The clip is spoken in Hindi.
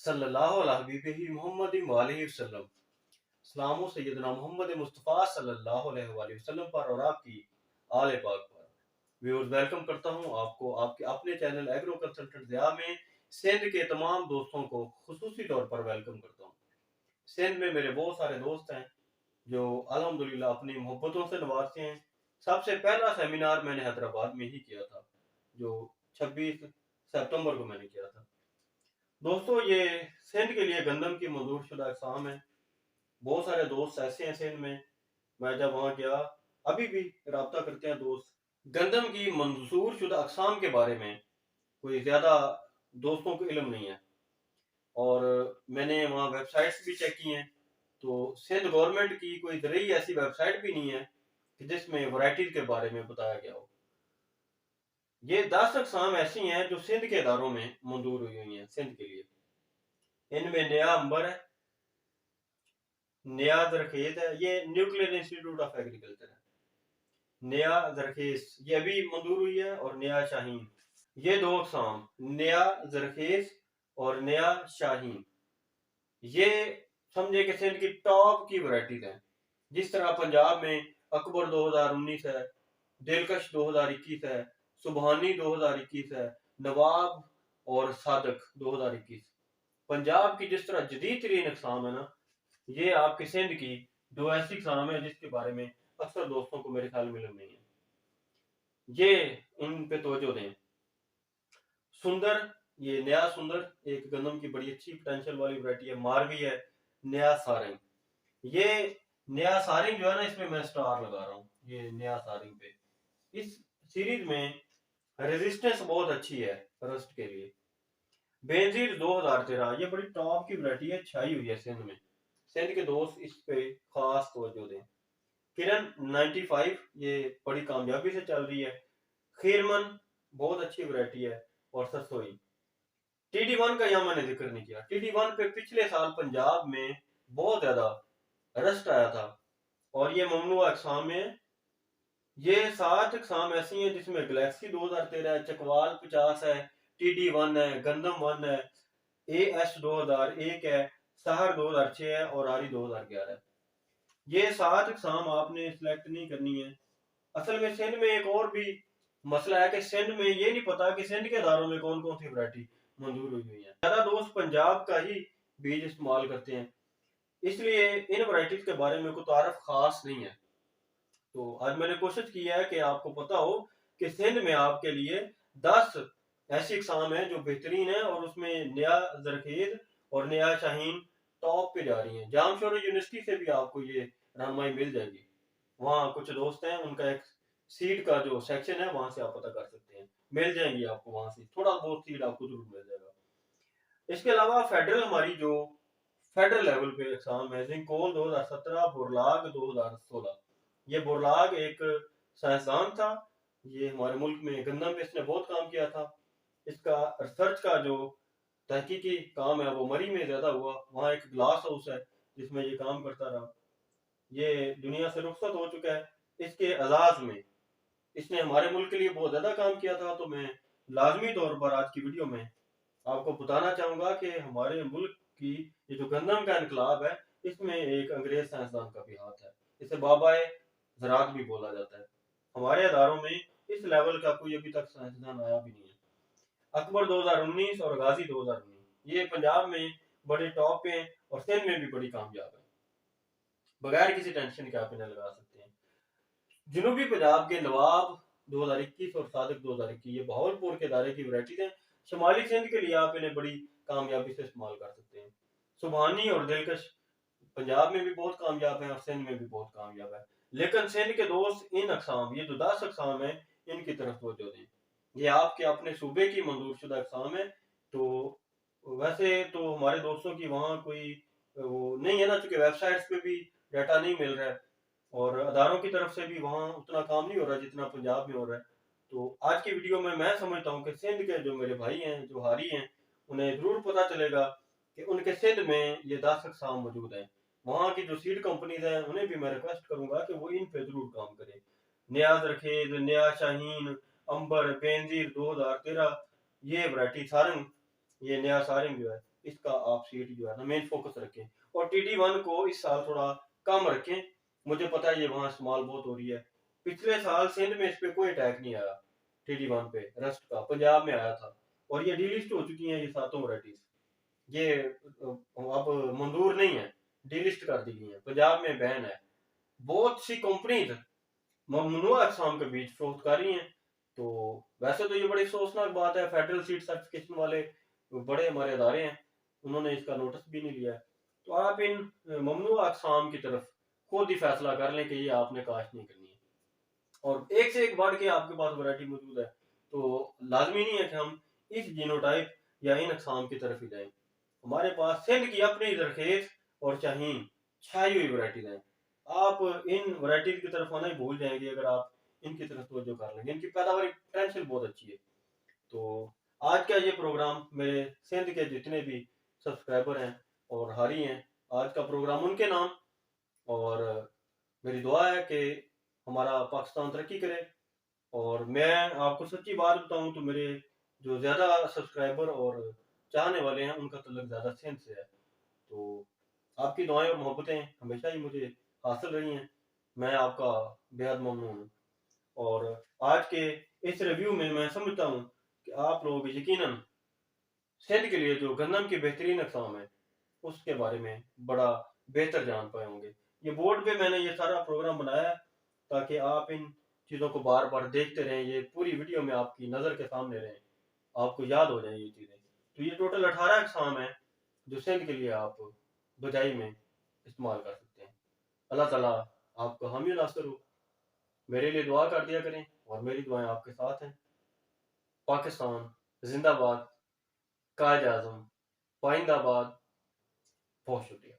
सल्लल्लाहु अलैहि हबीबिही मुहम्मदिन व आलिहि वसल्लम। सलामो सैयदना मोहम्मद मुस्तफ़ा सल्लल्लाहु अलैहि वसल्लम पर और आपकी आले पाक पर। व्यूअर्स, वेलकम करता हूं आपको आपके अपने चैनल एग्रो कंसल्टेंट ज़िया में। सिंध के तमाम दोस्तों को खुसूसी तौर पर वेलकम करता हूं। सिंध में मेरे बहुत सारे दोस्त हैं जो अल्हम्दुलिल्लाह अपनी मोहब्बतों से नवाजते हैं। सबसे पहला सेमिनार मैंने हैदराबाद में ही किया था, जो 26 सितंबर को मैंने किया था। दोस्तों, ये सिंध के लिए गंदम की मंजूर शुदा अक़साम है। बहुत सारे दोस्त ऐसे हैं सिंध में, मैं जब वहाँ गया अभी भी रब्ता करते हैं दोस्त। गंदम की मंजूर शुदा अक़साम के बारे में कोई ज़्यादा दोस्तों को इल्म नहीं है, और मैंने वहाँ वेबसाइट्स भी चेक की हैं तो सिंध गवर्नमेंट की कोई ज़रूरी ऐसी वेबसाइट भी नहीं है कि जिसमें वैरायटीज़ के बारे में बताया गया हो। ये 10 अक़साम ऐसी हैं जो सिंध के इदारों में मंजूर हुई हैं सिंध के लिए। इनमें नया अंबर है, नया जरखेज है, ये न्यूक्लियर इंस्टीट्यूट ऑफ एग्रीकल्चर है। नया जरखेज ये अभी मंजूर हुई है, और नया शाहीन, ये दो अक़साम, नया जरखेज और नया शाहीन, ये समझे कि सिंध की टॉप की वैरायटीज हैं। जिस तरह पंजाब में अकबर 2019 है, दिलकश 2021 है, सुबहानी 2021 है, नवाब और सादक 2021। पंजाब की जिस तरह जदीद तरीन अक़साम है ना, ये आपके सिंध की दो ऐसी अक़साम है जिसके बारे में अक्सर दोस्तों को मेरे ख्याल में इल्म नहीं है। ये इन पे तवज्जो दें। सुंदर, ये नया सुंदर एक गंदम की बड़ी अच्छी पोटेंशियल वाली वैरायटी है। मारवी है, नया सारंग, ये नया सारंग जो है ना, इसमें मैं स्टार लगा रहा हूँ। ये नया सारंग पे इस सीरीज में रेजिस्टेंस बहुत अच्छी है रस्ट के लिए। बेनजीर 2013, ये बड़ी टॉप की वैरायटी है, छाई हुई है सिंध में। सिंध के दोस्त इस पे खास तवज्जो दें। किरण 95, ये बड़ी कामयाबी से चल रही है। खीरमन बहुत अच्छी वैरायटी है, और सरसोई। TD1 का यहाँ मैंने जिक्र नहीं किया। TD1 पे पिछले साल पंजाब में बहुत ज्यादा रस्ट आया था, और ये ममनुआ अक़साम में ये 7 अक़साम ऐसी हैं जिसमें गैलेक्सी 2013 है, चकवाल 50 है, TD1 है, गंदम 1 है, AS 2001 है, सहर 2006 है, और आरी 2011 है। ये 7 अक़साम आपने सिलेक्ट नहीं करनी है। असल में सिंध में एक और भी मसला है कि सिंध में ये नहीं पता कि सिंध के इदारों में कौन कौन सी वैरायटी मंजूर हुई है। ज्यादा दोस्त पंजाब का ही बीज इस्तेमाल करते हैं, इसलिए इन वैरायटीज के बारे में कोई तारफ खास नहीं है। तो आज मैंने कोशिश की है कि आपको पता हो कि सिंध में आपके लिए 10 ऐसी अक़साम है जो बेहतरीन है, और उसमें नया जरखेज और नया शाहीन टॉप पे जा रही है। जामशोरा यूनिवर्सिटी से भी आपको ये रहनुमाई मिल जाएगी। वहाँ कुछ दोस्त हैं, उनका एक सीड का जो सेक्शन है, वहां से आप पता कर सकते हैं, मिल जाएंगी आपको। वहां से थोड़ा बहुत सीड आपको जरूर मिल जाएगा। इसके अलावा फेडरल, हमारी जो फेडरल लेवल पे एग्जाम है, जिंकोल 2017, बोरलाग 2016। ये बोरलाग एक साइंसदान था, ये हमारे मुल्क में गंदम पे इसने बहुत काम किया था। इसका रिसर्च का जो तहकीकी काम है वो मरी में ज्यादा हुआ। वहाँ एक ग्लास हाउस है जिसमें ये काम करता रहा। ये दुनिया से रुखसत हो चुका है। इसके एजाज में इसने हमारे मुल्क के लिए बहुत ज्यादा काम किया था। तो मैं लाजमी तौर पर आज की वीडियो में आपको बताना चाहूंगा कि हमारे मुल्क की ये जो गंदम का इनकलाब है, इसमें एक अंग्रेज साइंसदान का भी हाथ है। इसे बाबाए ज़राअत भी बोला जाता है। हमारे अदारों में इस लेवल का कोई अभी तक साइंसदान आया भी नहीं है। अकबर 2019 और गाजी 2019 ये पंजाब में बड़े टॉप पे हैं, और सिंध में भी बड़ी कामयाब है। बगैर किसी टेंशन के आप इन्हें लगा सकते हैं। जनूबी पंजाब के नवाब 2021 और सादिक 2021, ये बहावलपुर के दायरे की वैरायटीज हैं। शुमाली सिंध के लिए आप इन्हें बड़ी कामयाबी से इस्तेमाल कर सकते हैं। सुबहानी और दिलकश पंजाब में भी बहुत कामयाब है, और सिंध में भी बहुत कामयाब है। लेकिन सिंध के दोस्त इन अक़साम, ये जो 10 अक़साम है, इनकी तरफ तवज्जो दें। ये आपके अपने सूबे की मंजूर शुदा अक़साम है। तो वैसे तो हमारे दोस्तों की वहाँ कोई वो नहीं है ना, चूंकि वेबसाइट्स पे भी डाटा नहीं मिल रहा है, और अदारों की तरफ से भी वहाँ उतना काम नहीं हो रहा जितना पंजाब में हो रहा है। तो आज की वीडियो में मैं समझता हूँ कि सिंध के जो मेरे भाई हैं, जो हारी हैं, उन्हें जरूर पता चलेगा कि उनके सिंध में ये 10 अक़साम मौजूद हैं। वहाँ की जो सीड कंपनीज हैं, उन्हें भी मैं रिक्वेस्ट करूंगा कि वो इन पे जरूर काम करें। नया जरखेज, नया शाहीन, अंबर, बेनजीर 2013, ये वैरायटी सारंग, ये नया सारंग जो है, इसका आप सीड जो है ना मेन फोकस रखें, और TD1 को इस साल थोड़ा कम रखें। मुझे पता है ये वहाँ इस्तेमाल बहुत हो रही है। पिछले साल सिंध में इस पे कोई अटैक नहीं आया, TD1 पे रस्ट का पंजाब में आया था, और ये डीलिस्ट हो चुकी हैं ये सातों वैरायटीज। ये अब मंजूर नहीं है, डीलिस्ट कर दी गई है, पंजाब में बैन है। बहुत सी कंपनीज ममनुआ अक़साम के बीज फरोख्त कर रही हैं। तो वैसे तो ये बड़ी अफसोसनाक बात है, फेडरल सीड सर्टिफिकेशन वाले बड़े हमारे अदारे हैं, उन्होंने इसका नोटिस भी नहीं लिया है। तो आप इन ममनुआ अक़साम की तरफ खुद ही फैसला कर लें कि ये आपने काश्त नहीं करनी है, और एक से एक बढ़ के आपके पास वैरायटी मौजूद है। तो लाजमी नहीं है कि हम इस जीनोटाइप या इन अक़साम की तरफ ही जाएं। हमारे पास सिंध की अपनी जरखेज और शाहीन छाई हुई वैरायटीज हैं। आप इन वैरायटीज की तरफ आना ही भूल जाएंगे अगर आप इनकी तरफ तवज्जो कर लेंगे। इनकी पैदावार पोटेंशियल बहुत अच्छी है। तो आज का ये प्रोग्राम मेरे सिंध के जितने भी सब्सक्राइबर हैं और हारी हैं, आज का प्रोग्राम उनके नाम, और मेरी दुआ है कि हमारा पाकिस्तान तरक्की करे। और मैं आपको सच्ची बात बताऊं तो मेरे जो ज़्यादा सब्सक्राइबर और चाहने वाले हैं उनका तल्लुक ज़्यादा सिंध से है। तो आपकी दुआएं और मोहब्बतें हमेशा ही मुझे हासिल रही हैं, मैं आपका बेहद ममनून हूँ। और आज के इस रिव्यू में मैं समझता हूँ कि आप लोग यकीनन सिंध के लिए जो गंदम की बेहतरीन अक़साम है उसके बारे में बड़ा बेहतर जान पाए होंगे। ये बोर्ड पे मैंने ये सारा प्रोग्राम बनाया है ताकि आप इन चीज़ों को बार बार देखते रहें, ये पूरी वीडियो में आपकी नज़र के सामने रहें, आपको याद हो जाए ये चीज़ें। तो ये टोटल 18 अक़साम है जो सिंध के लिए आप बजाई में इस्तेमाल कर सकते हैं। अल्लाह ताला आपको हामी नासर हो। मेरे लिए दुआ कर दिया करें और मेरी दुआएं आपके साथ हैं। पाकिस्तान जिंदाबाद, कायद आज़म, पाइंदाबाद। बहुत शुक्रिया।